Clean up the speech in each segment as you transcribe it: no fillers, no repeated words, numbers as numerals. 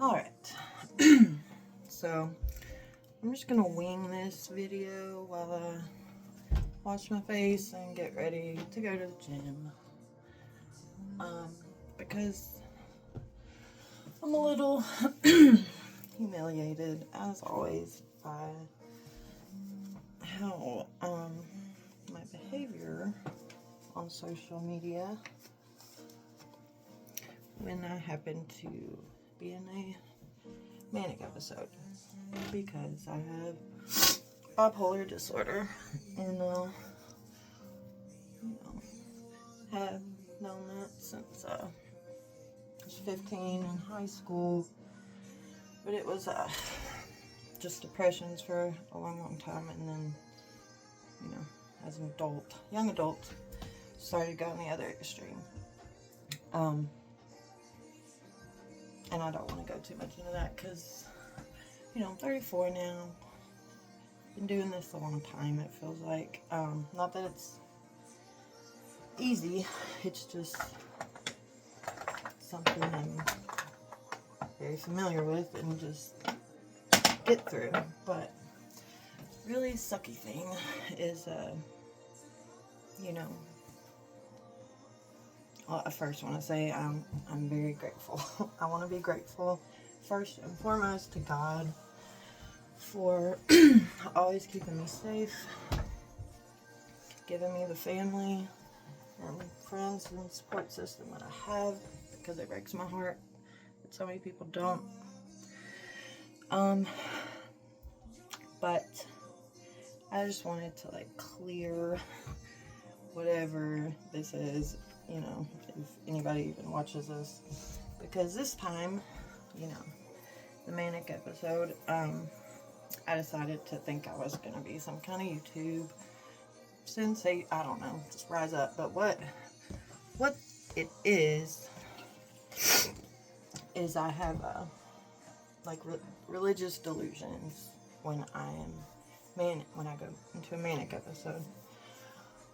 Alright, so I'm just gonna wing this video while I wash my face and get ready to go to the gym. Because I'm a little humiliated, as always, by how my behavior on social media when I happen to be in a manic episode, because I have bipolar disorder and have known that since I was 15 in high school, but it was just depressions for a long time, and then as an adult, young adult, started going the other extreme. And I don't want to go too much into that because, I'm 34 now. Been doing this a long time, it feels like. Not that it's easy, it's just something I'm very familiar with and just get through. But really sucky thing is, I first want to say I'm very grateful. I want to be grateful first and foremost to God for always keeping me safe, giving me the family and friends and support system that I have, because it breaks my heart that so many people don't. But I just wanted to clear whatever this is, if anybody even watches this, because this time, the manic episode, I decided to think I was going to be some kind of YouTube sensei, I don't know, just rise up. But what it is I have religious delusions when when I go into a manic episode.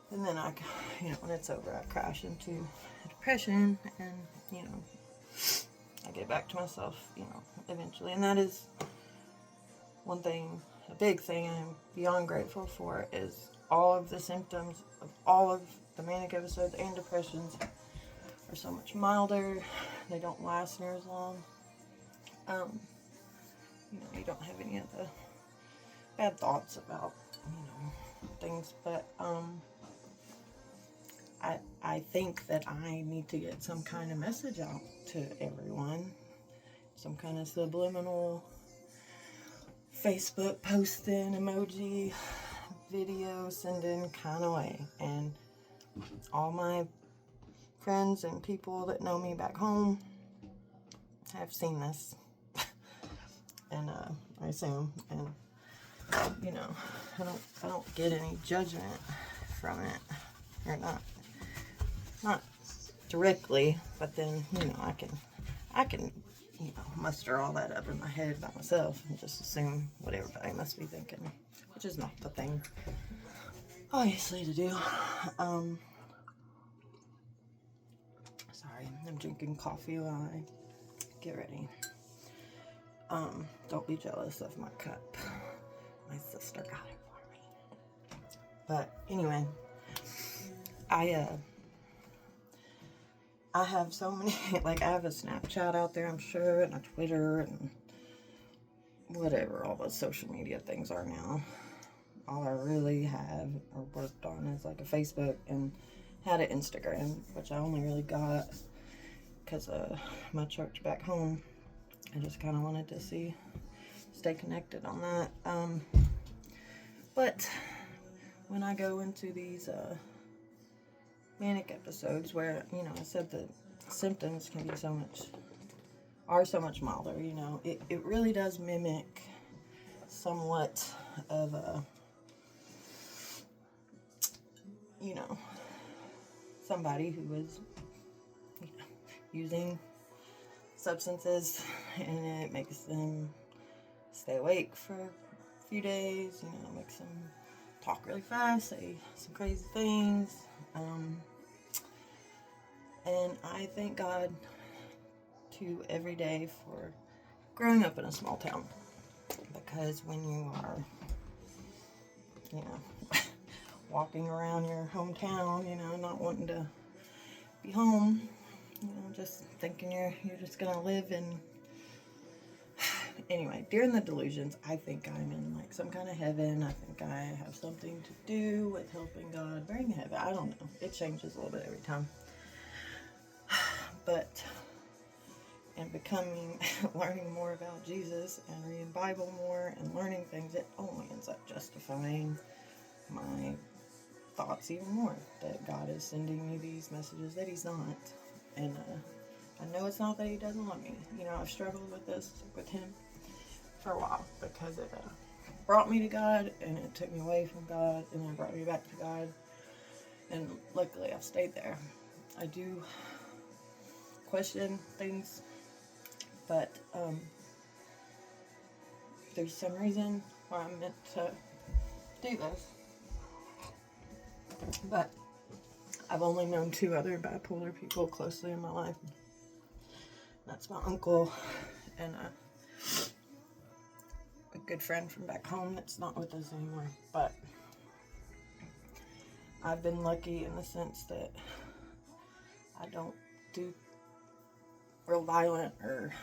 And then when it's over, I crash into depression, and, I get back to myself, eventually. And that is one thing, a big thing I'm beyond grateful for, is all of the symptoms of all of the manic episodes and depressions are so much milder. They don't last near as long. You don't have any of the bad thoughts about, things, but, I think that I need to get some kind of message out to everyone, some kind of subliminal Facebook posting, emoji, video sending kind of way. And all my friends and people that know me back home have seen this, and I assume, and I don't get any judgment from it, or not directly, but then, I can, muster all that up in my head by myself and just assume what everybody must be thinking, which is not the thing, obviously, to do. Sorry, I'm drinking coffee while I get ready. Don't be jealous of my cup. My sister got it for me. But anyway, I have so many, I have a Snapchat out there, I'm sure, and a Twitter, and whatever all those social media things are now. All I really have or worked on is a Facebook, and had an Instagram, which I only really got because of my church back home. I just kind of wanted to stay connected on that. But when I go into these manic episodes where, I said the symptoms can be so much milder, it really does mimic somewhat of a, somebody who was using substances, and it makes them stay awake for a few days, makes them talk really fast, say some crazy things, and I thank God to every day for growing up in a small town, because when you are, you know, walking around your hometown, you know, not wanting to be home, you know, just thinking you're just gonna live in. Anyway, during the delusions, I think I'm in like some kind of heaven. I think I have something to do with helping God bring heaven. I don't know. It changes a little bit every time. But and becoming, learning more about Jesus and reading Bible more and learning things, it only ends up justifying my thoughts even more, that God is sending me these messages that he's not. And I know it's not that he doesn't love me. You know, I've struggled with this with him for a while, because it brought me to God, and it took me away from God, and then brought me back to God, and luckily I've stayed there. I do question things, but there's some reason why I'm meant to do this. But I've only known 2 other bipolar people closely in my life. That's my uncle and a good friend from back home that's not with us anymore. But I've been lucky in the sense that I don't do real violent or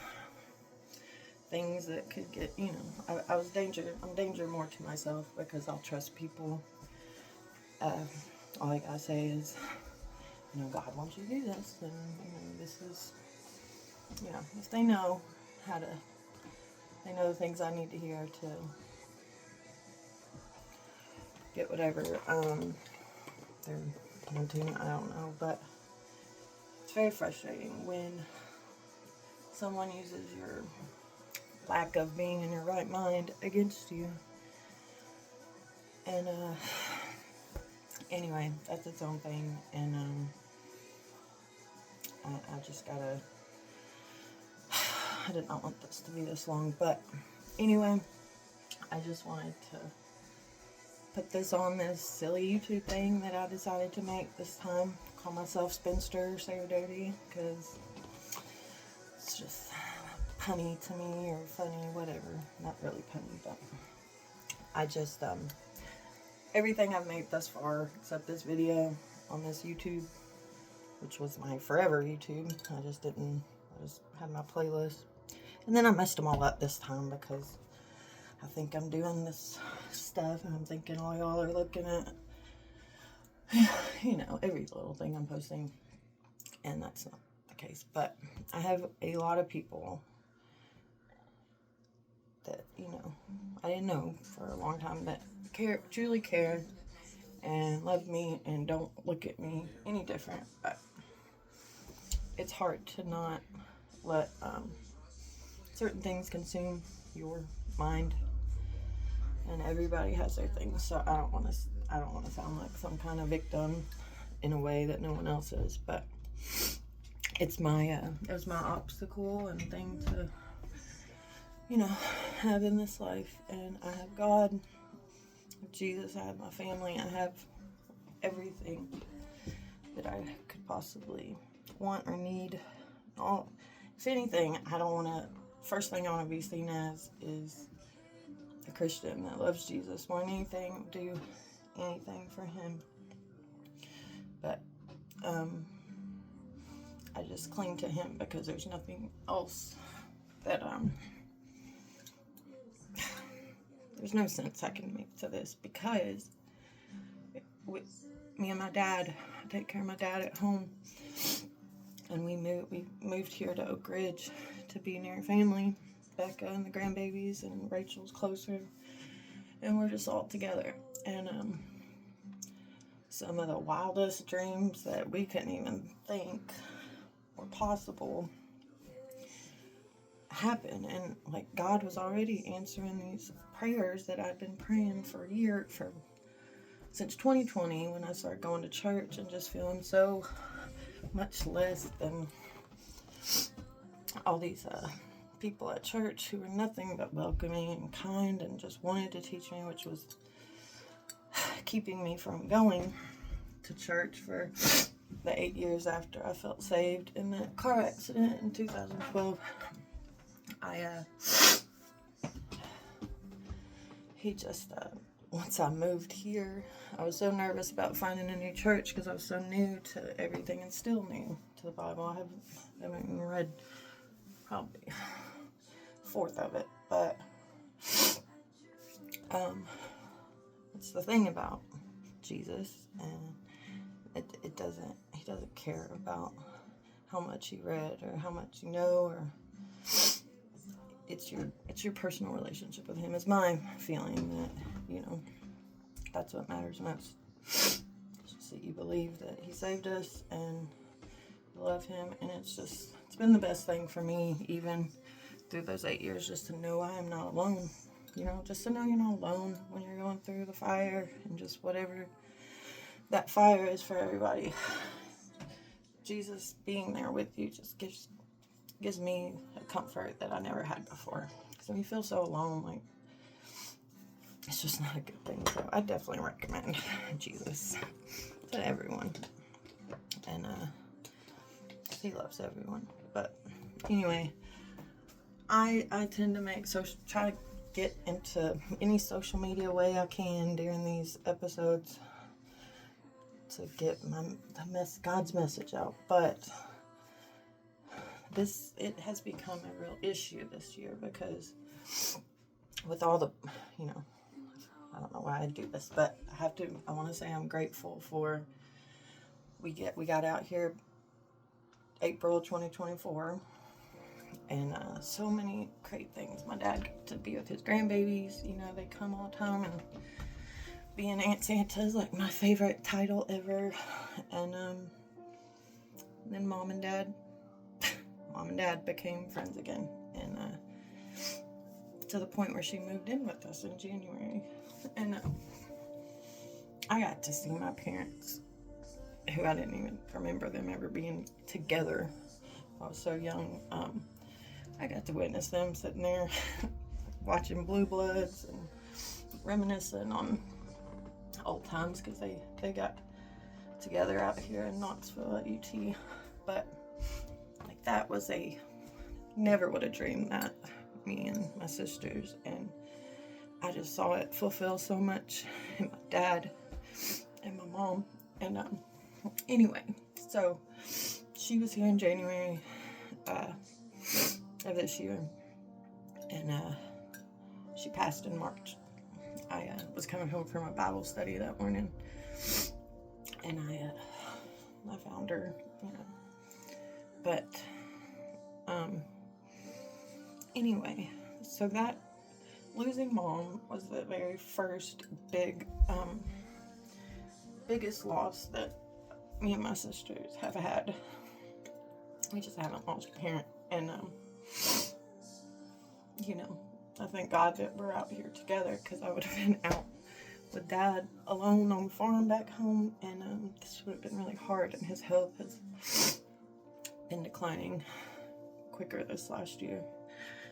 things that could get, you know, I'm danger more to myself, because I'll trust people. All I gotta say is, you know, God wants you to do this, and, you know, this is, you know, if they know they know the things I need to hear to get whatever they're wanting, I don't know, but it's very frustrating when someone uses your lack of being in your right mind against you. And anyway, that's its own thing, and I just gotta, I did not want this to be this long, but anyway, I just wanted to put this on this silly YouTube thing that I decided to make this time. Call myself Spinster Sarah Doty, because it's just punny to me, or funny, whatever. Not really punny, but I just, everything I've made thus far, except this video on this YouTube, which was my forever YouTube. I just had my playlist. And then I messed them all up this time, because I think I'm doing this stuff, and I'm thinking all y'all are looking at, you know, every little thing I'm posting, and that's not the case. But I have a lot of people that, you know, I didn't know for a long time, that truly care and love me and don't look at me any different. But it's hard to not let certain things consume your mind, and everybody has their things. So I don't want to sound like some kind of victim in a way that no one else is. But it's it was my obstacle and thing to, you know, have in this life. And I have God, I have Jesus, I have my family, I have everything that I could possibly want or need. If anything, I don't want to, first thing I want to be seen as is a Christian that loves Jesus more than anything, do anything for him. But I just cling to him, because there's nothing else that there's no sense I can make to this, because with me and my dad, I take care of my dad at home, and we moved here to Oak Ridge to be near family. Becca and the grandbabies, and Rachel's closer, and we're just all together. And some of the wildest dreams that we couldn't even think were possible happen, and like God was already answering these prayers that I'd been praying for since 2020, when I started going to church and just feeling so much less than all these people at church who were nothing but welcoming and kind and just wanted to teach me, which was keeping me from going to church for the 8 years after I felt saved in that car accident in 2012. I he just, once I moved here, I was so nervous about finding a new church because I was so new to everything and still new to the Bible. I haven't even read probably a fourth of it, but it's the thing about Jesus, and he doesn't care about how much you read or how much you know, or it's your personal relationship with him. Is my feeling that that's what matters most. It's just that you believe that he saved us and you love him, and it's been the best thing for me, even through those 8 years, just to know I am not alone. Just to know you're not alone when you're going through the fire, and just whatever that fire is for everybody. Jesus being there with you just gives me a comfort that I never had before. Because when you feel so alone, like, it's just not a good thing. So I definitely recommend Jesus to everyone. And he loves everyone. But anyway, I tend to try to get into any social media way I can during these episodes to get God's message out. But it has become a real issue this year, because with all the, I don't know why I do this, but I want to say I'm grateful for, we got out here April 2024, and so many great things. My dad got to be with his grandbabies, they come all the time, and being Aunt Santa is like my favorite title ever. And then Mom and Dad became friends again, and to the point where she moved in with us in January. And I got to see my parents, who I didn't even remember them ever being together. I was so young. I got to witness them sitting there watching Blue Bloods and reminiscing on old times, because they got together out here in Knoxville at UT. But like, that was never would have dreamed that, me and my sisters, and I just saw it fulfill so much in my dad and my mom. And anyway, so she was here in January of this year, and she passed in March. I was coming home from a Bible study that morning, and I found her, but anyway, so that losing Mom was the very first biggest loss that me and my sisters have had. We just haven't lost a parent, and I thank God that we're out here together, because I would have been out with Dad alone on the farm back home, and this would have been really hard, and his health has been declining quicker this last year.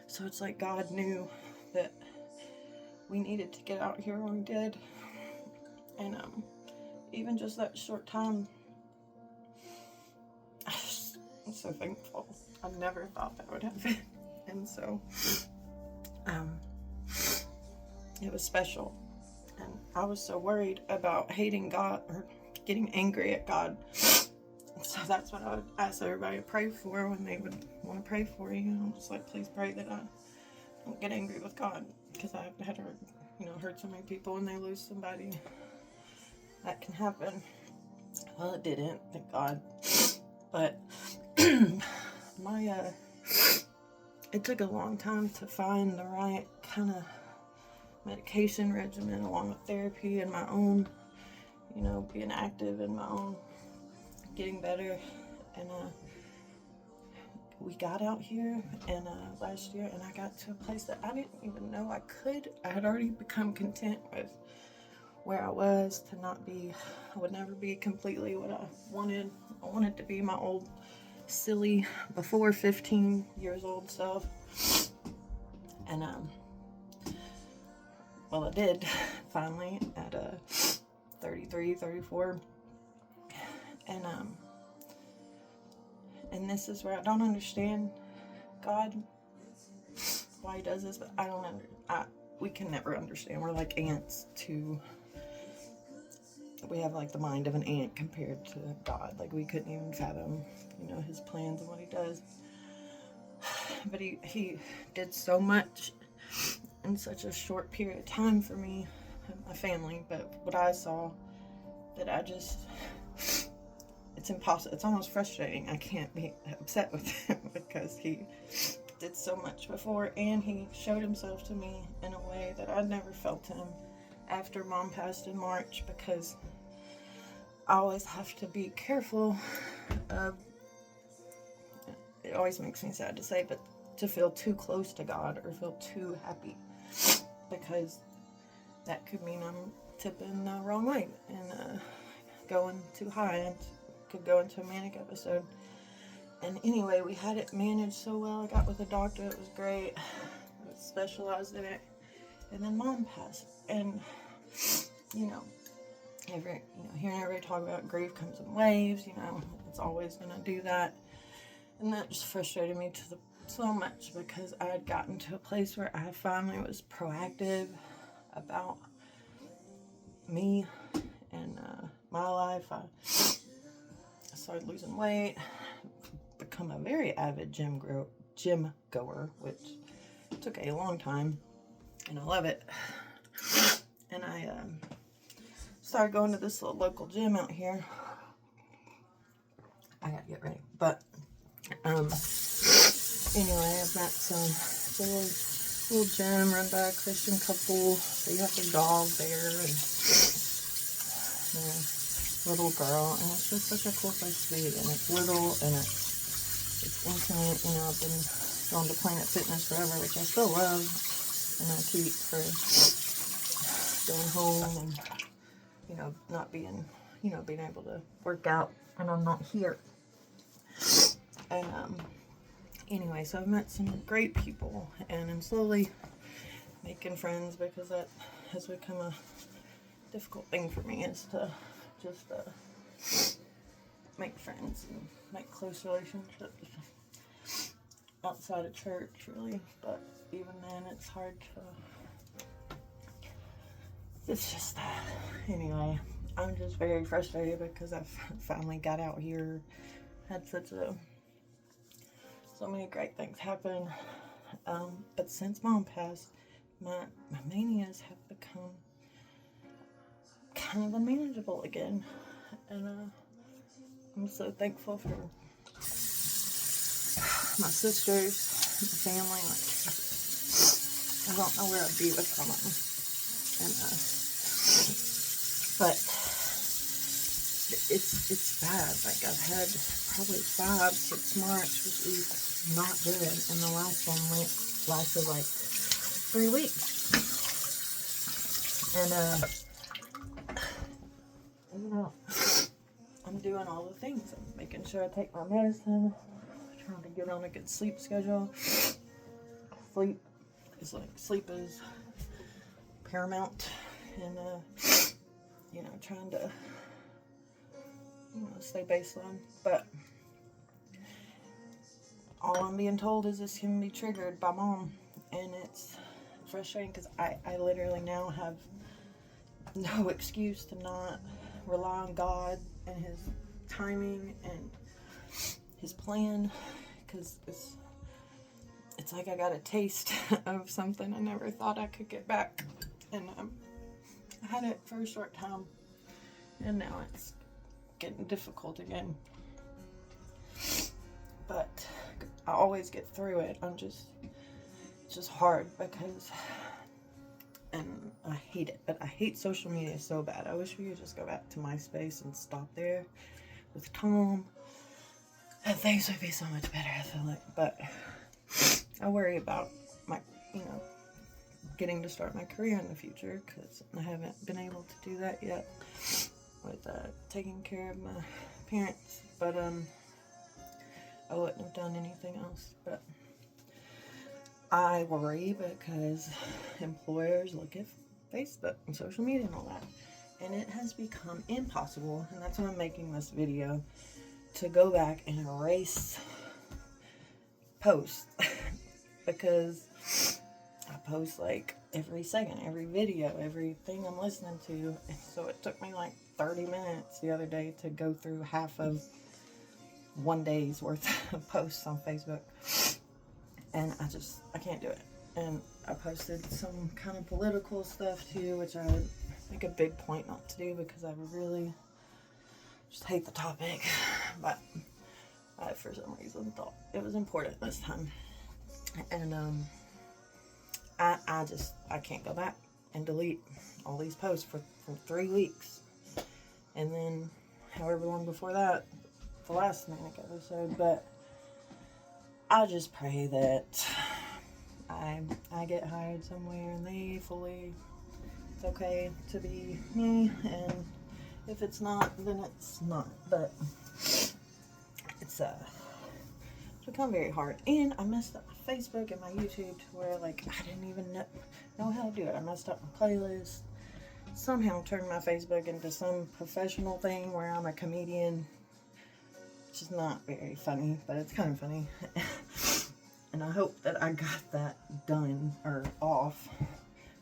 So it's like God knew that we needed to get out here when we did, and even just that short time, I'm so thankful. I never thought that would happen, and so it was special. And I was so worried about hating God or getting angry at God. So that's what I would ask everybody to pray for when they would want to pray for you. I'm just like, please pray that I don't get angry with God, because I had hurt so many people when they lose somebody. That can happen. Well, it didn't, thank God. But it took a long time to find the right kind of medication regimen, along with therapy and my own, being active in my own getting better. And we got out here and last year, and I got to a place that I didn't even know I could. I had already become content with where I was, I would never be completely what I wanted. I wanted to be my old silly before 15 years old self. And well, I did finally at 33, 34. And this is where I don't understand God, why he does this, but we can never understand. We're like ants to, we have like the mind of an ant compared to God. Like we couldn't even fathom, his plans and what he does. But he did so much in such a short period of time for me and my family. But what I saw, that it's impossible. It's almost frustrating. I can't be upset with him because he did so much before, and he showed himself to me in a way that I'd never felt him after Mom passed in March, because I always have to be careful of, it always makes me sad to say, but to feel too close to God or feel too happy, because that could mean I'm tipping the wrong way and going too high and could go into a manic episode. And anyway, we had it managed so well. I got with a doctor. It was great. I specialized in it. And then Mom passed. And, hearing everybody talk about grief comes in waves, it's always going to do that. And that just frustrated me so much, because I had gotten to a place where I finally was proactive about me and my life. I started losing weight, become a very avid gym goer, which took a long time, and I love it. And I started going to this little local gym out here. I gotta get ready, but anyway, I've met it's a little gym run by a Christian couple. They have their dog there and their little girl, and it's just such a cool place to be. And it's little and it's intimate. I've been going to Planet Fitness forever, which I still love, and I keep for going home and not being being able to work out when I'm not here. And anyway, so I've met some great people, and I'm slowly making friends, because that has become a difficult thing for me, is to just make friends and make close relationships outside of church, really. But even then, it's hard to, it's just that. Anyway, I'm just very frustrated because I've finally got out here, had so many great things happen, but since Mom passed, my manias have become kind of unmanageable again, and I'm so thankful for my sisters, my family. I don't know where I'd be without them, and but it's bad. Like, I've had probably 5-6 months, which is not good, and the last one lasted like 3 weeks. And I'm doing all the things. I'm making sure I take my medicine, trying to get on a good sleep schedule. Sleep is paramount, and trying to stay baseline. But all I'm being told is this can be triggered by Mom, and it's frustrating because I literally now have no excuse to not rely on God and His timing and His plan, because it's like I got a taste of something I never thought I could get back, and I had it for a short time, and now it's getting difficult again. But I always get through it. It's just hard because, and I hate it, but I hate social media so bad. I wish we could just go back to MySpace and stop there with Tom, and things would be so much better, I feel like. But I worry about my, getting to start my career in the future, because I haven't been able to do that yet with taking care of my parents. But I wouldn't have done anything else. But I worry because employers look at Facebook and social media and all that, and it has become impossible, and that's why I'm making this video, to go back and erase posts because I post like every second, every video, everything I'm listening to. And so it took me like 30 minutes the other day to go through half of one day's worth of posts on Facebook. And I can't do it. And I posted some kind of political stuff too, which I make a big point not to do because I really just hate the topic. But I, for some reason, thought it was important this time. And I can't go back and delete all these posts for 3 weeks. And then however long before that, the last Manic episode. But I just pray that I get hired somewhere and they fully, it's okay to be me, and if it's not, then it's not. But it's become very hard, and I messed up my Facebook and my YouTube to where like I didn't even know how to do it. I messed up my playlist, somehow turned my Facebook into some professional thing where I'm a comedian, which is not very funny, but it's kind of funny. And I hope that I got that done or off.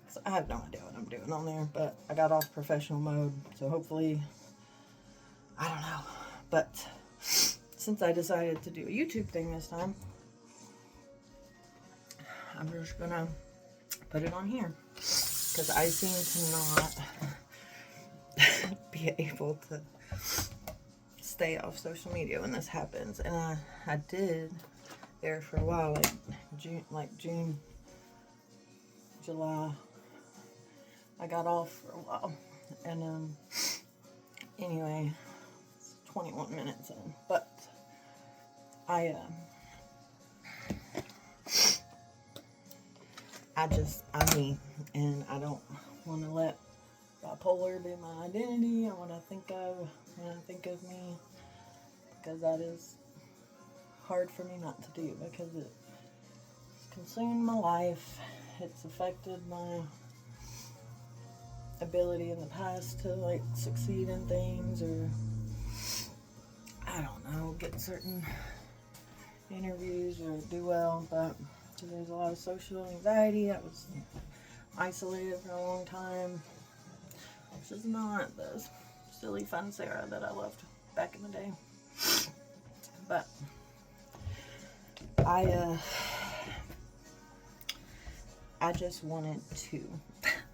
So I have no idea what I'm doing on there, but I got off professional mode, so hopefully, I don't know. But since I decided to do a YouTube thing this time, I'm just gonna put it on here because I seem to not be able to stay off social media when this happens. And I did there for a while, June, July. I got off for a while, and anyway, it's 21 minutes in, but I'm me, and I don't want to let bipolar be my identity or what I think of when I think of me, because that is hard for me not to do, because it's consumed my life. It's affected my ability in the past to like succeed in things, or I don't know, get certain interviews or do well. But there's a lot of social anxiety. I was isolated for a long time, which is not the silly fun Sarah that I loved back in the day. But I just wanted to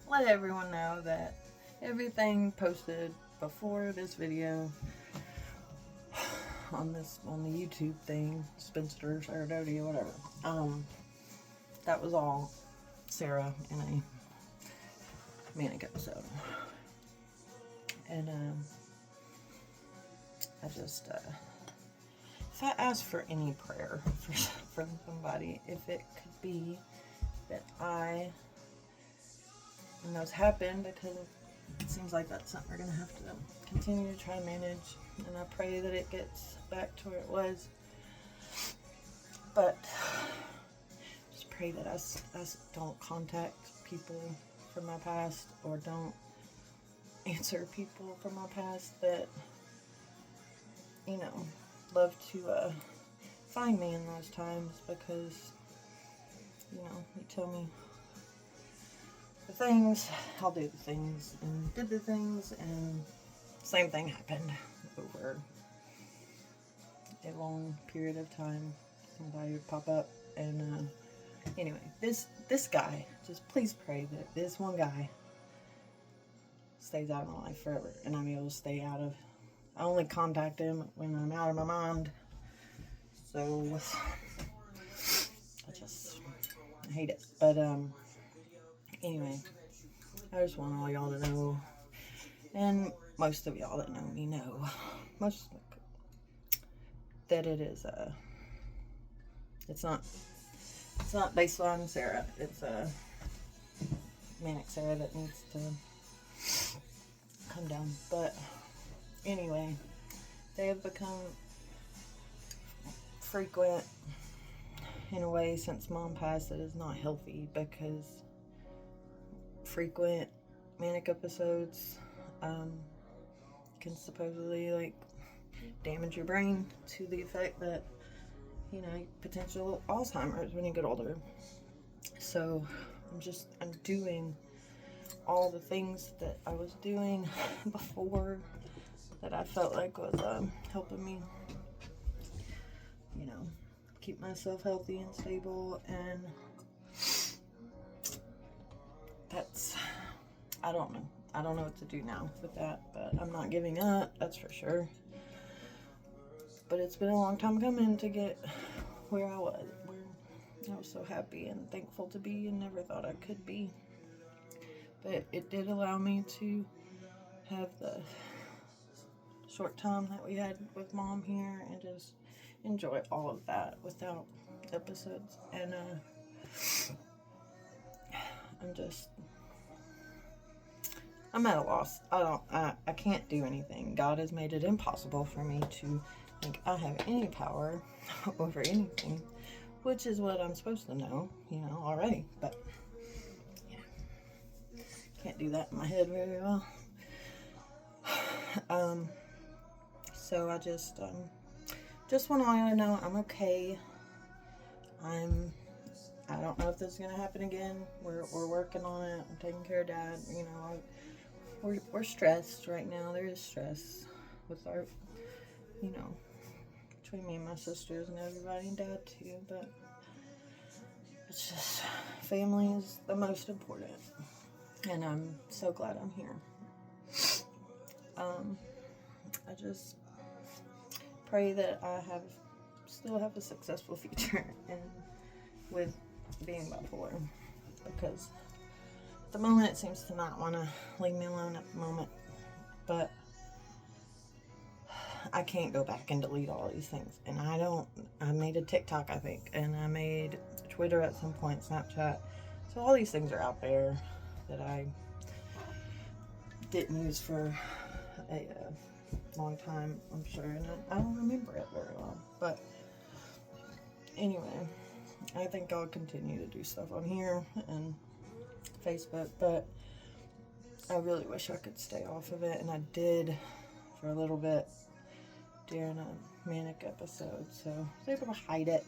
let everyone know that everything posted before this video on the YouTube thing, Spinster, Sarah Doty, or whatever, that was all Sarah in a Manic episode. And I just if I ask for any prayer from somebody, if it could be that and those happen, because it seems like that's something we're going to have to continue to try and manage, and I pray that it gets back to where it was. But just pray that I don't contact people from my past, or don't answer people from my past that, you know, love to find me in those times, because, you know, you tell me the things, I'll do the things, and did the things, and same thing happened over a long period of time. Somebody would pop up, and anyway, this guy, just please pray that this one guy stays out of my life forever, and I'm able to stay out of, I only contact him when I'm out of my mind. So I hate it. But anyway, I just want all y'all to know, and most of y'all that know me know, that it is it's not based on Sarah. It's Manic Sarah that needs to come down. But anyway, they have become frequent in a way since Mom passed that is not healthy, because frequent manic episodes can supposedly like damage your brain to the effect that, you know, potential Alzheimer's when you get older. So I'm doing all the things that I was doing before that I felt like was helping me, you know, keep myself healthy and stable. And that's, I don't know. I don't know what to do now with that, but I'm not giving up, that's for sure. But it's been a long time coming to get where I was so happy and thankful to be and never thought I could be. But it did allow me to have the short time that we had with Mom here and just enjoy all of that without episodes. And I'm at a loss. I can't do anything. God has made it impossible for me to think I have any power over anything, which is what I'm supposed to know, already. But yeah, can't do that in my head very well. So I just want to let you know I'm okay. I don't know if this is gonna happen again. We're working on it. I'm taking care of Dad. We're stressed right now. There is stress with our, between me and my sisters and everybody, and Dad too. But it's just, family is the most important, and I'm so glad I'm here. I just pray that I still have a successful future and with being bipolar, because at the moment it seems to not want to leave me alone at the moment. But I can't go back and delete all these things. And I made a TikTok, I think, and I made Twitter at some point, Snapchat. So all these things are out there that I didn't use for a long time, I'm sure, and I don't remember it very well. But anyway, I think I'll continue to do stuff on here and Facebook, but I really wish I could stay off of it, and I did for a little bit during a manic episode, so I was able to hide it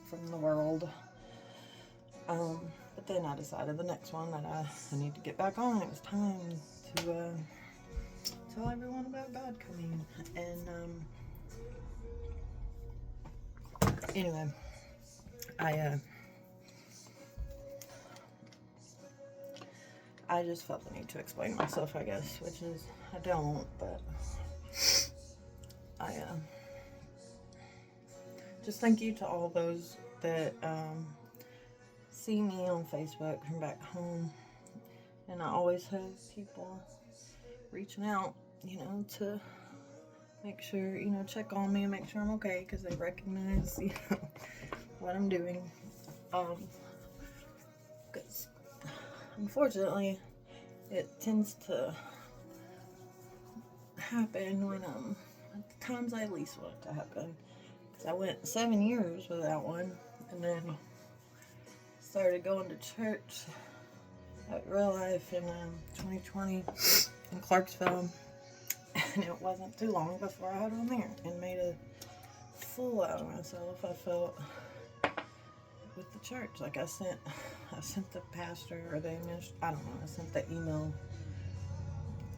from the world. But then I decided the next one that I need to get back on. It was time to tell everyone about God coming. And anyway, I just felt the need to explain myself, I guess, which is, I don't, but I just thank you to all those that see me on Facebook from back home. And I always have people reaching out, to make sure, check on me and make sure I'm okay, because they recognize, what I'm doing. Because unfortunately, it tends to happen when at the times I least want it to happen. Because I went 7 years without one, and then started going to church at Real Life in 2020 in Clarksville, and it wasn't too long before I had one there and made a fool out of myself. I felt with the church, like I sent the pastor or the I don't know, I sent the email,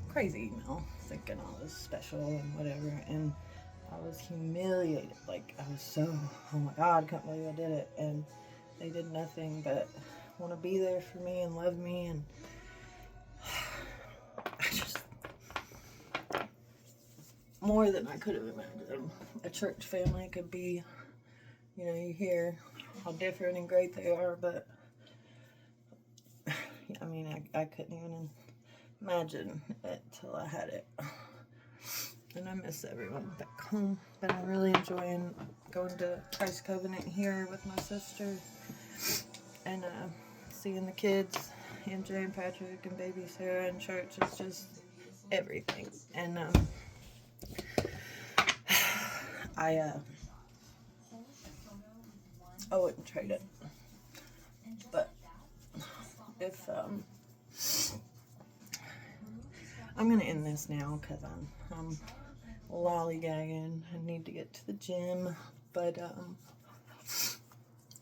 crazy email, thinking I was special and whatever, and I was humiliated. Like, I was so, oh my God, I can't believe I did it. And they did nothing but want to be there for me and love me, and I just, more than I could have imagined a church family could be. You hear how different and great they are, but I mean, I couldn't even imagine it till I had it. And I miss everyone back home, but I'm really enjoying going to Christ Covenant here with my sister, and seeing the kids, MJ and Patrick and baby Sarah in church. Is just everything. And I wouldn't trade it. But if I'm gonna end this now, because I'm lollygagging. I need to get to the gym. But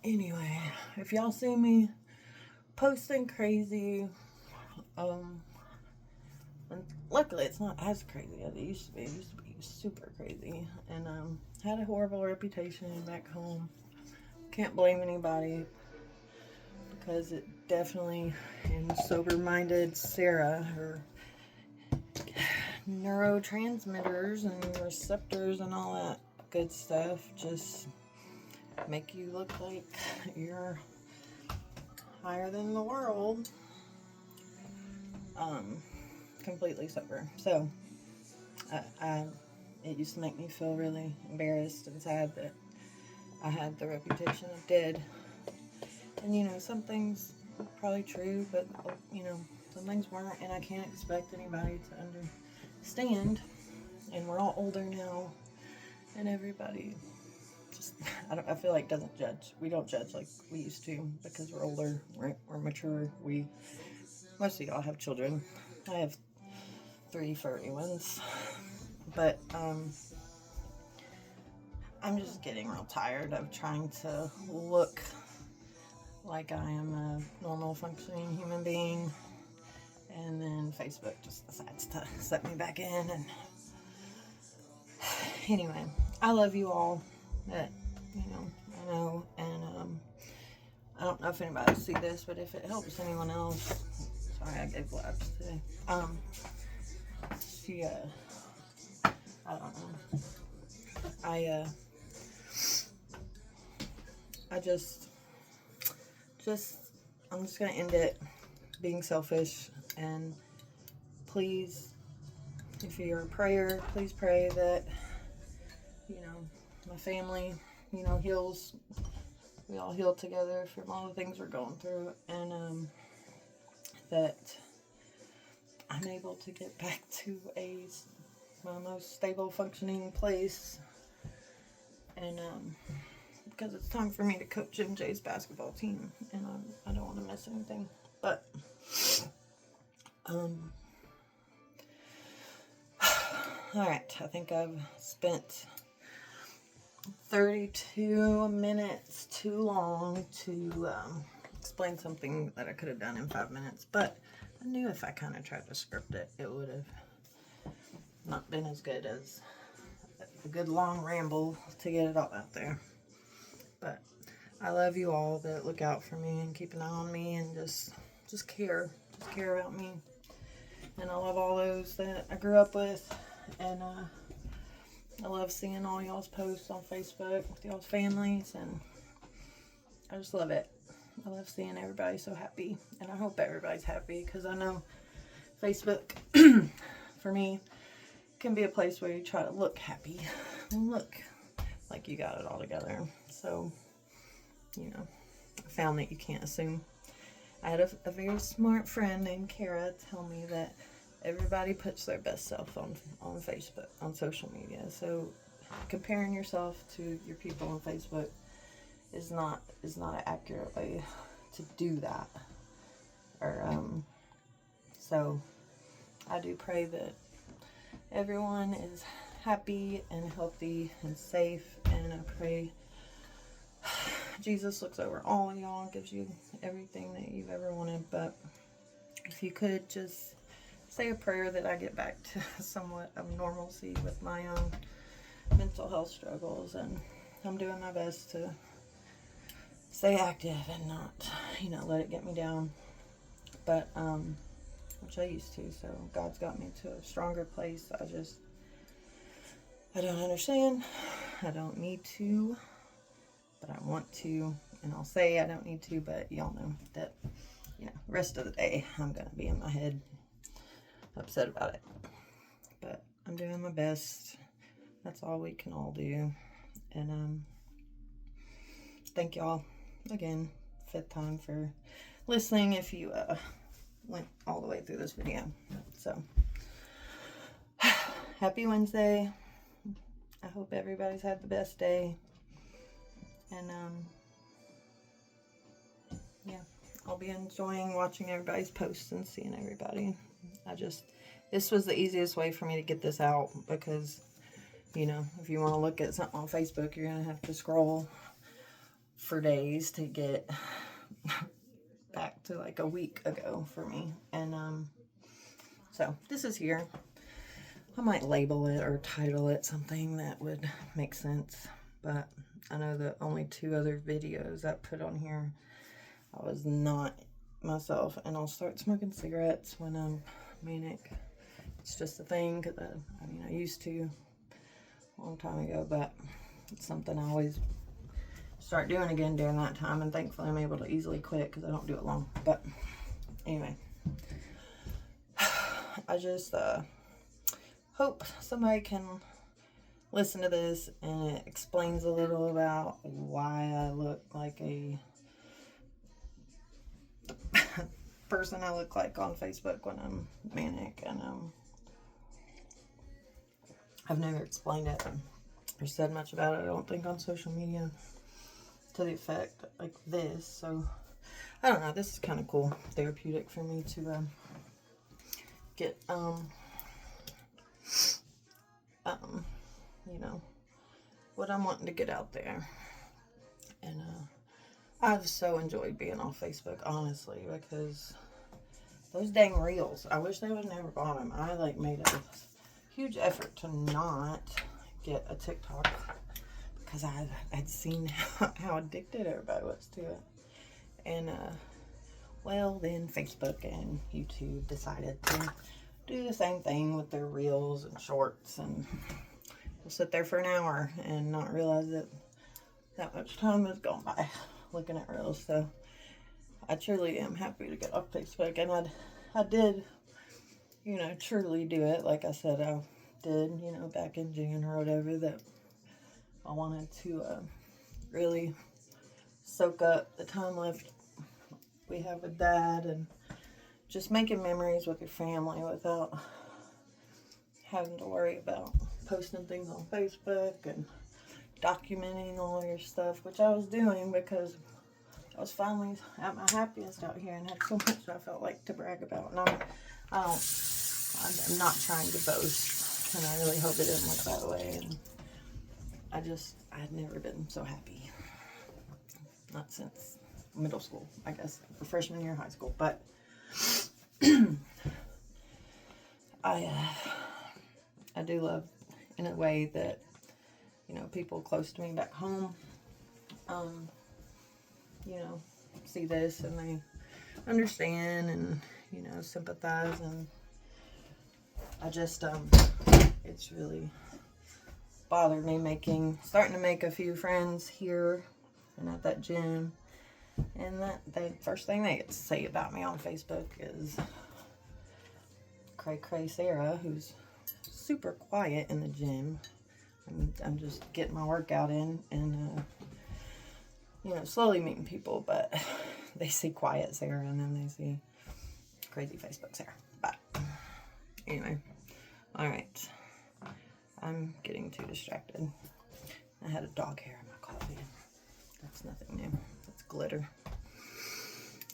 anyway, if y'all see me posting crazy. And luckily it's not as crazy as it used to be. It used to be super crazy. And had a horrible reputation back home. Can't blame anybody, because it definitely, in sober-minded Sarah, her neurotransmitters and receptors and all that good stuff just make you look like you're higher than the world, completely sober. So it used to make me feel really embarrassed and sad that I had the reputation I did. And, you know, some things are probably true, but, you know, some things weren't, and I can't expect anybody to understand. And we're all older now, and everybody just, I feel like doesn't judge. We don't judge like we used to, because we're older, we're mature. Most of y'all have children. I have 3 furry ones. But, I'm just getting real tired of trying to look like I am a normal functioning human being, and then Facebook just decides to set me back in. And anyway, I love you all. That, you know, I know, and I don't know if anybody will see this, but if it helps anyone else, sorry, I gave laughs today. I don't know. I'm just gonna end it being selfish, and please, if you're a prayer, please pray that, you know, my family, you know, heals. We all heal together from all the things we're going through, and that I'm able to get back to my most stable functioning place, and because it's time for me to coach MJ's basketball team, and I don't want to miss anything. But all right, I think I've spent 32 minutes too long to explain something that I could have done in 5 minutes, but I knew if I kind of tried to script it, it would have not been as good as a good long ramble to get it all out there. But I love you all that look out for me and keep an eye on me and just care about me. And I love all those that I grew up with, and I love seeing all y'all's posts on Facebook with y'all's families, and I just love it. I love seeing everybody so happy, and I hope everybody's happy, because I know Facebook, for me, can be a place where you try to look happy and look like you got it all together. So, you know, I found that you can't assume. I had a very smart friend named Kara tell me that everybody puts their best self on Facebook, on social media. So comparing yourself to your people on Facebook is not an accurate way to do that. So I do pray that everyone is happy and healthy and safe, and I pray Jesus looks over all of y'all and gives you everything that you've ever wanted. But if you could just say a prayer that I get back to somewhat of normalcy with my own mental health struggles, and I'm doing my best to stay active and not, you know, let it get me down. But which I used to. So God's got me to a stronger place. I don't understand. I don't need to, but I want to. And I'll say I don't need to, but y'all know that, you know, rest of the day I'm going to be in my head upset about it. But I'm doing my best. That's all we can all do. And thank y'all again, 5th time, for listening if you went all the way through this video. So happy Wednesday. I hope everybody's had the best day. And yeah, I'll be enjoying watching everybody's posts and seeing everybody. This was the easiest way for me to get this out, because, you know, if you want to look at something on Facebook, you're going to have to scroll for days to get back to like a week ago for me. And so this is here. I might label it or title it something that would make sense, but I know the only 2 other videos I put on here, I was not myself, and I'll start smoking cigarettes when I'm manic. It's just a thing, because I used to a long time ago, but it's something I always start doing again during that time, and thankfully I'm able to easily quit because I don't do it long. But anyway, I just hope somebody can listen to this and it explains a little about why I look like a person I look like on Facebook when I'm manic. And I've never explained it or said much about it, I don't think, on social media to the effect like this. So I don't know, this is kind of cool, therapeutic for me to get you know, what I'm wanting to get out there. And I've so enjoyed being on Facebook, honestly, because those dang reels, I wish they would never bought them. I like made a huge effort to not get a TikTok because I had seen how addicted everybody was to it. And well, then Facebook and YouTube decided to do the same thing with their reels and shorts, and we'll sit there for an hour and not realize that much time has gone by looking at reels. So I truly am happy to get off Facebook, and I did, you know, truly do it. Like I said, I did, you know, back in June or whatever, that I wanted to really soak up the time left we have with Dad, and just making memories with your family without having to worry about posting things on Facebook and documenting all your stuff, which I was doing because I was finally at my happiest out here and had so much I felt like to brag about. And I'm not trying to boast, and I really hope it didn't look that way. And I'd never been so happy. Not since middle school, I guess, or freshman year of high school. But I do love, in a way, that, you know, people close to me back home, you know, see this and they understand and, you know, sympathize. And I just, it's really bothered me starting to make a few friends here and at that gym. And the first thing they get to say about me on Facebook is Cray Sarah, who's super quiet in the gym. I'm just getting my workout in and, you know, slowly meeting people, but they see quiet Sarah and then they see crazy Facebook Sarah. But anyway, all right. I'm getting too distracted. I had a dog hair in my coffee. That's nothing new. That's glitter.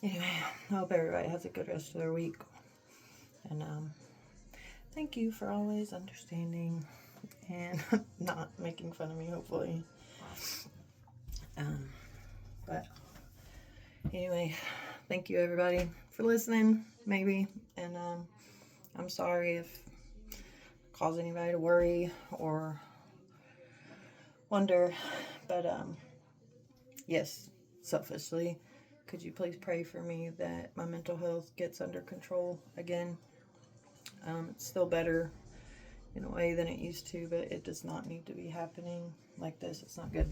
Anyway, I hope everybody has a good rest of their week. And thank you for always understanding and not making fun of me, hopefully. But anyway, thank you everybody for listening, maybe. And I'm sorry if I caused anybody to worry or wonder. But yes, selfishly, could you please pray for me that my mental health gets under control again? It's still better in a way than it used to, but it does not need to be happening like this. It's not good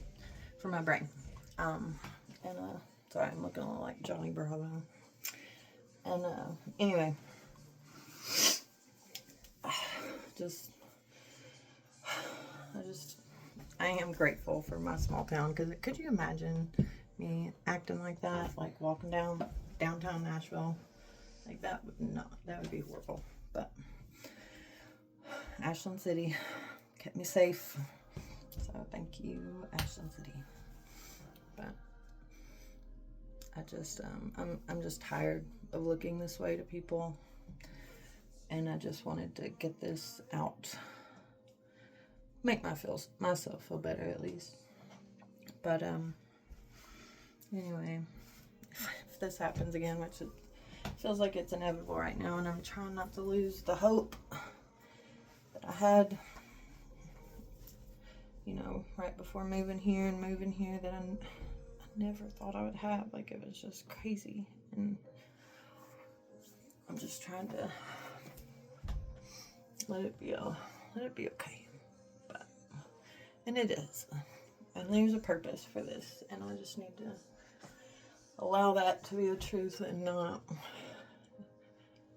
for my brain. Sorry, I'm looking a little like Johnny Bravo. And anyway, I am grateful for my small town, because could you imagine me acting like that, like walking down downtown Nashville? Like that would be horrible. But Ashland City kept me safe, so thank you, Ashland City. But I just I'm just tired of looking this way to people, and I just wanted to get this out, make myself feel better at least. But anyway, if if this happens again, which it feels like it's inevitable right now, and I'm trying not to lose the hope that I had, you know, right before moving here that I never thought I would have. Like, it was just crazy, and I'm just trying to let it be okay. But, and it is, and there's a purpose for this, and I just need to allow that to be the truth and not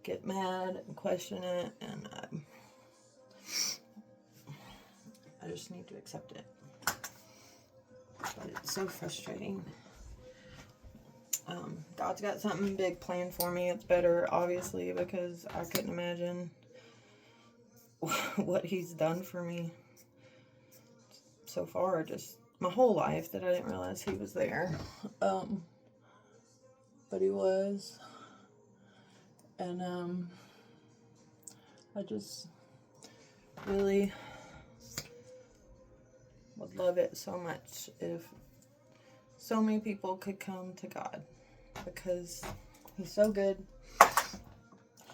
get mad and question it, and I just need to accept it. But it's so frustrating. God's got something big planned for me. It's better, obviously, because I couldn't imagine what He's done for me so far, just my whole life, that I didn't realize He was there. But He was. And I just really would love it so much if so many people could come to God, because He's so good.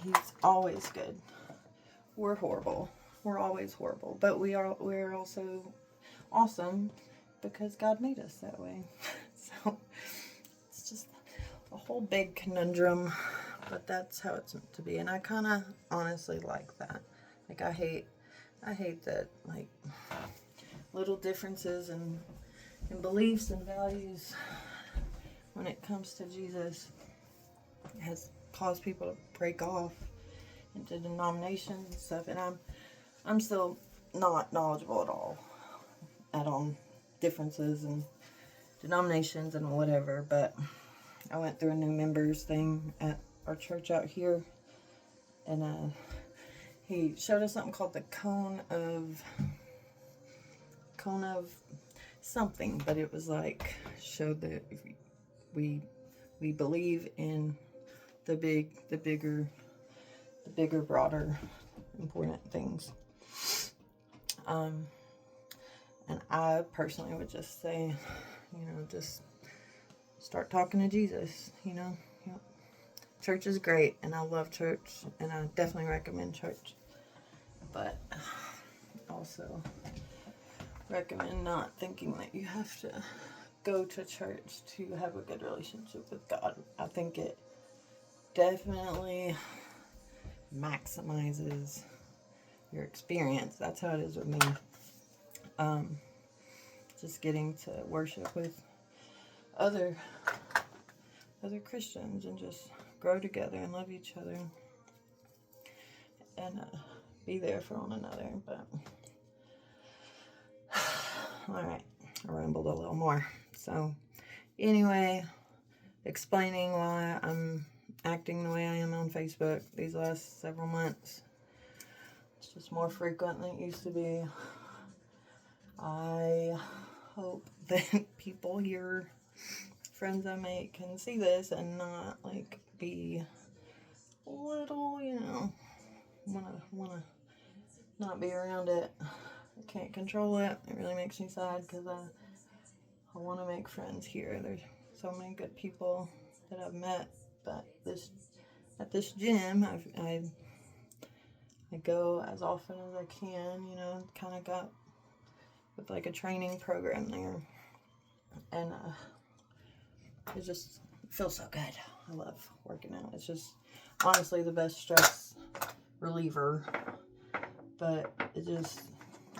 He's always good. We're horrible. We're always horrible, but we're also awesome because God made us that way. So it's just a whole big conundrum, but that's how it's meant to be. And I kind of honestly like that. Like, I hate that, like, little differences in beliefs and values when it comes to Jesus has caused people to break off into denominations and stuff. And I'm still not knowledgeable at all differences and denominations and whatever, but I went through a new members thing at our church out here, and he showed us something called the cone of something, but it was like, showed that we believe in the bigger, broader, important things. And I personally would just say, just start talking to Jesus, Yep. Church is great, and I love church, and I definitely recommend church. But also recommend not thinking that you have to go to church to have a good relationship with God. I think it definitely maximizes your experience. That's how it is with me. Just getting to worship with other Christians and just grow together and love each other and be there for one another. But alright, I rambled a little more. So anyway, explaining why I'm acting the way I am on Facebook these last several months. It's just more frequent than it used to be. I hope that people here, friends I make, can see this and not like be a little, wanna not be around it. I can't control it. It really makes me sad because I want to make friends here. There's so many good people that I've met, but at this gym, I go as often as I can. Kind of got with like a training program there, and it just feels so good. I love working out. It's just honestly the best stress reliever, but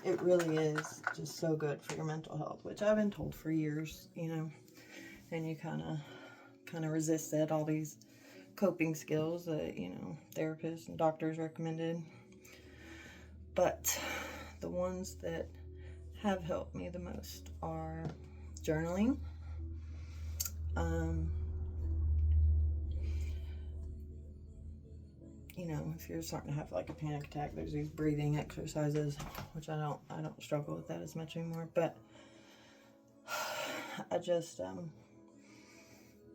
it really is just so good for your mental health, which I've been told for years, and you kind of resist it, all these coping skills that, therapists and doctors recommended. But the ones that have helped me the most are journaling, if you're starting to have like a panic attack, there's these breathing exercises, which I don't struggle with that as much anymore, but I just,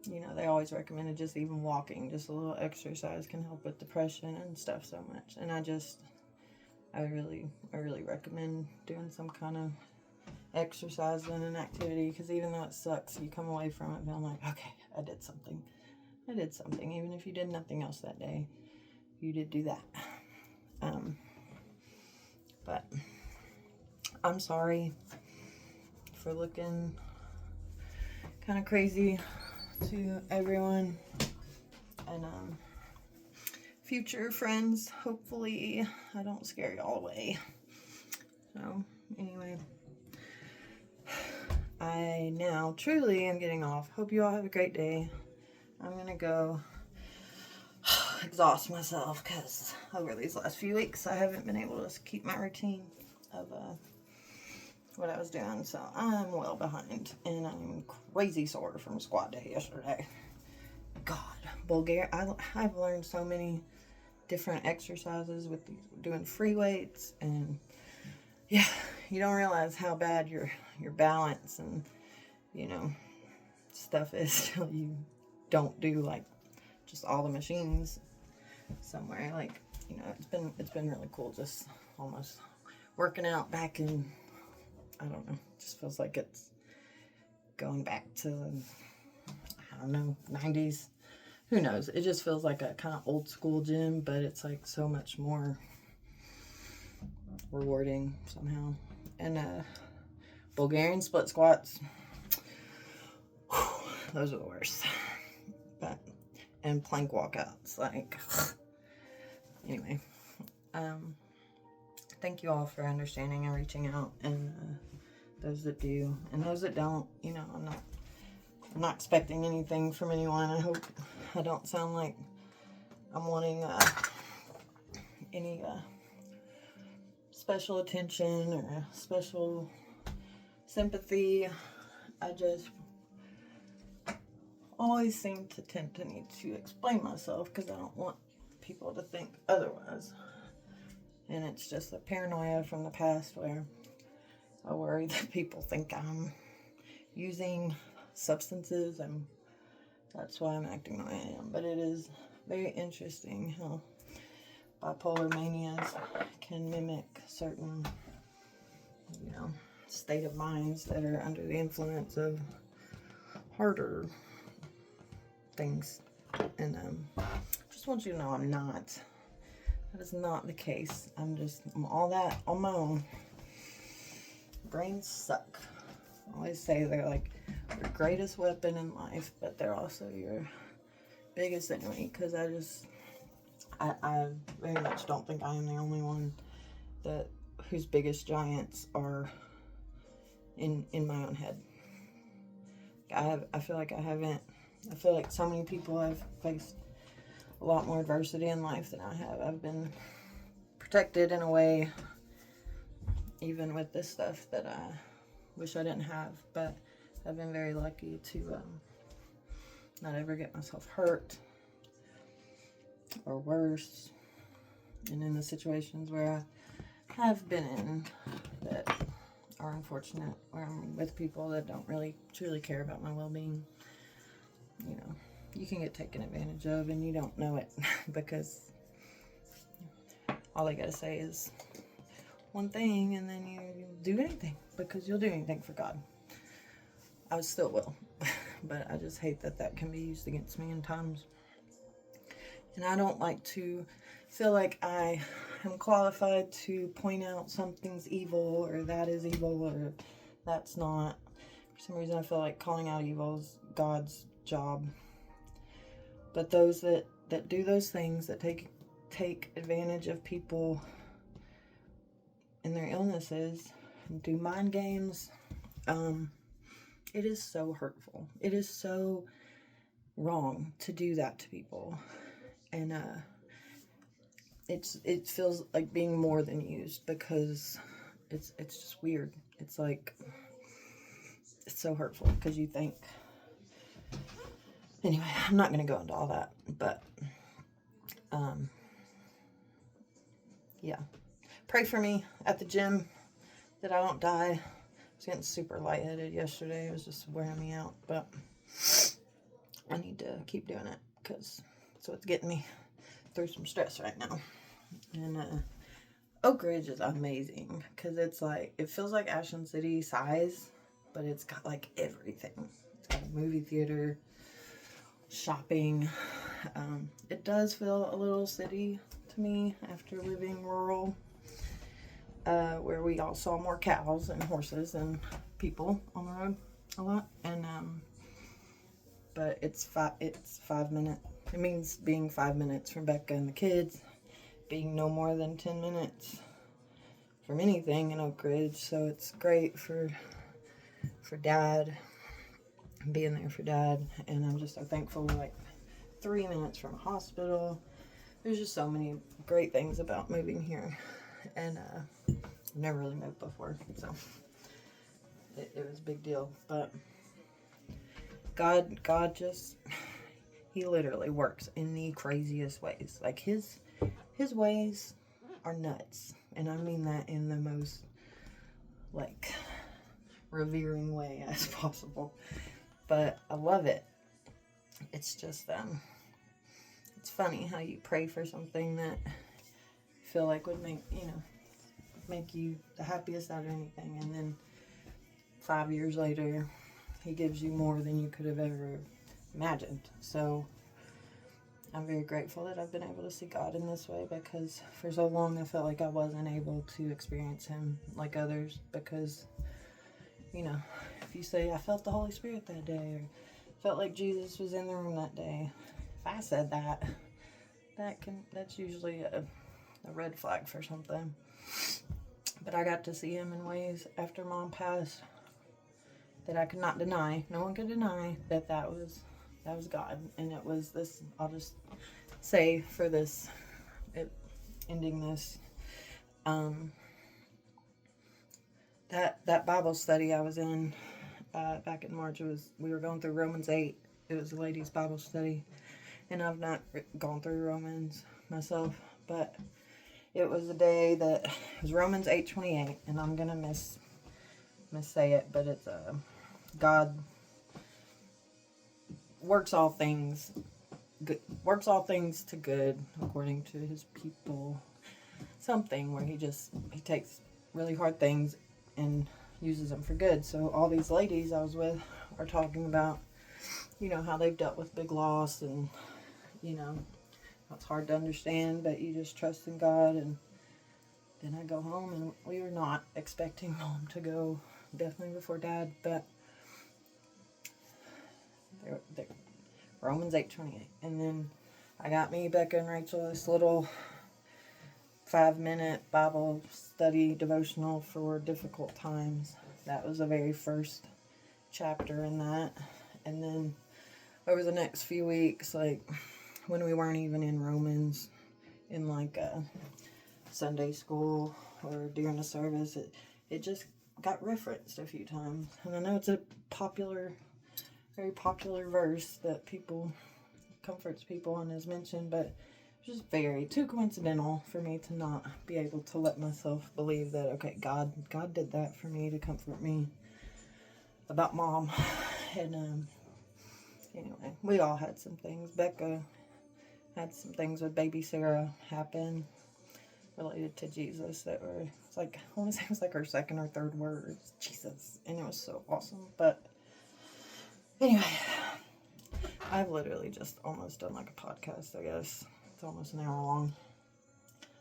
they always recommended just even walking, just a little exercise can help with depression and stuff so much, and I really recommend doing some kind of exercise and an activity, because even though it sucks, you come away from it feeling like, okay, I did something. I did something. Even if you did nothing else that day, you did do that. But I'm sorry for looking kind of crazy to everyone. And future friends, hopefully I don't scare y'all away. So anyway, I now truly am getting off. Hope you all have a great day. I'm gonna go exhaust myself because over these last few weeks I haven't been able to keep my routine of what I was doing, so I'm well behind, and I'm crazy sore from squat day yesterday. God, Bulgaria. I've learned so many different exercises with these, doing free weights, and yeah, you don't realize how bad your balance and stuff is till you don't do like just all the machines somewhere. Like it's been really cool, just almost working out back in, I don't know, it just feels like it's going back to, I don't know, 90s. Who knows? It just feels like a kind of old school gym, but it's like so much more rewarding somehow. And Bulgarian split squats, those are the worst. But and plank walkouts, like anyway. Thank you all for understanding and reaching out, and those that do, and those that don't. I'm not expecting anything from anyone. I hope I don't sound like I'm wanting any special attention or special sympathy. I just always seem to tend to need to explain myself because I don't want people to think otherwise. And it's just a paranoia from the past where I worry that people think I'm using substances, and that's why I'm acting the way I am. But it is very interesting how bipolar manias can mimic certain, state of minds that are under the influence of harder things. And just want you to know I'm not. That is not the case. I'm all that on my own. Brains suck. I always say they're like your greatest weapon in life, but they're also your biggest enemy, because I very much don't think I am the only one whose biggest giants are in my own head. I feel like so many people have faced a lot more adversity in life than I have. I've been protected in a way, even with this stuff that I wish I didn't have, but I've been very lucky to not ever get myself hurt or worse. And in the situations where I have been in that are unfortunate, where I'm with people that don't really truly care about my well-being, you can get taken advantage of and you don't know it because all they gotta say is one thing, and then you do anything because you'll do anything for God. I still will, but I just hate that can be used against me in times. And I don't like to feel like I am qualified to point out something's evil or that is evil or that's not. For some reason I feel like calling out evil is God's job. But those that do those things, that take advantage of people and their illnesses, and do mind games, it is so hurtful. It is so wrong to do that to people. And it feels like being more than used, because it's just weird. It's like, it's so hurtful because you think. Anyway, I'm not going to go into all that, but yeah. Pray for me at the gym that I don't die. I was getting super lightheaded yesterday. It was just wearing me out, but I need to keep doing it because that's what's getting me through some stress right now. And Oak Ridge is amazing because it's like, it feels like Ashland City size, but it's got like everything. It's got a movie theater, shopping. It does feel a little city to me after living rural, where we all saw more cows and horses and people on the road a lot. And but it's 5 minutes. It means being 5 minutes from Becca and the kids, being no more than 10 minutes from anything in Oak Ridge. So it's great for Dad, being there for Dad. And I'm just so thankful. Like 3 minutes from a hospital. There's just so many great things about moving here. And I've never really moved before, so it was a big deal. But God just, he literally works in the craziest ways. Like his ways are nuts, and I mean that in the most like revering way as possible. But I love it. It's just it's funny how you pray for something that you feel like would make you the happiest out of anything, and then 5 years later he gives you more than you could have ever imagined. So I'm very grateful that I've been able to see God in this way, because for so long I felt like I wasn't able to experience him like others, because if you say I felt the Holy Spirit that day, or felt like Jesus was in the room that day, if I said that's usually a red flag for something. But I got to see him in ways after Mom passed that I could not deny. No one could deny that was God. And it was this, I'll just say for this, ending this, that Bible study I was in back in March, we were going through Romans 8. It was a ladies' Bible study. And I've not gone through Romans myself, but it was a day that was Romans 8:28, and I'm gonna missay it, but it's God works all things to good according to his people. Something where he takes really hard things and uses them for good. So all these ladies I was with are talking about, how they've dealt with big loss, and it's hard to understand, but you just trust in God. And then I go home, and we were not expecting Mom to go definitely before Dad, but they're Romans 8:28. And then I got me, Becca, and Rachel this little 5-minute Bible study devotional for difficult times. That was the very first chapter in that. And then over the next few weeks, like when we weren't even in Romans, in like Sunday school or during the service, it just got referenced a few times. And I know it's a very popular verse that comforts people and is mentioned, but it's just too coincidental for me to not be able to let myself believe that, okay, God did that for me to comfort me about Mom. And anyway, we all had some things. Becca had some things with baby Sarah happen related to Jesus that were, I want to say it was like her second or third word, Jesus, and it was so awesome. But anyway, I've literally just almost done like a podcast, I guess. It's almost an hour long.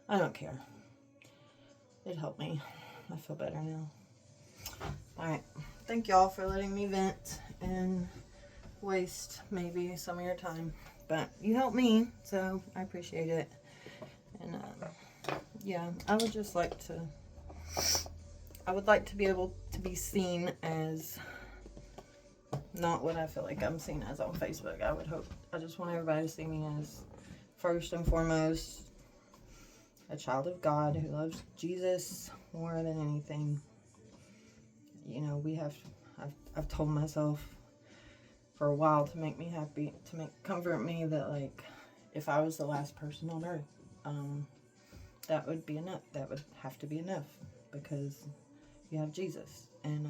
I don't care. It helped me. I feel better now. Alright, thank y'all for letting me vent and waste maybe some of your time, but you helped me, so I appreciate it. And yeah, I would like to be able to be seen as not what I feel like I'm seen as on Facebook. I just want everybody to see me as, first and foremost, a child of God who loves Jesus more than anything. I've told myself for a while to make me happy, comfort me, that like if I was the last person on earth, that would be enough. That would have to be enough, because you have Jesus, and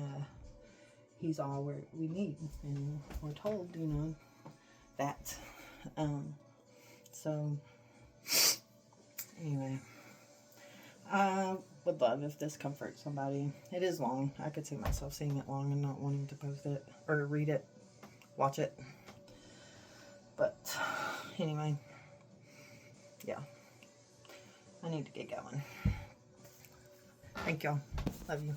he's all we need, and we're told, that. So anyway, I would love if this comforts somebody. It is long. I could see myself seeing it long and not wanting to post it or read it, watch it. But anyway, yeah, I need to get going. Thank y'all. Love you.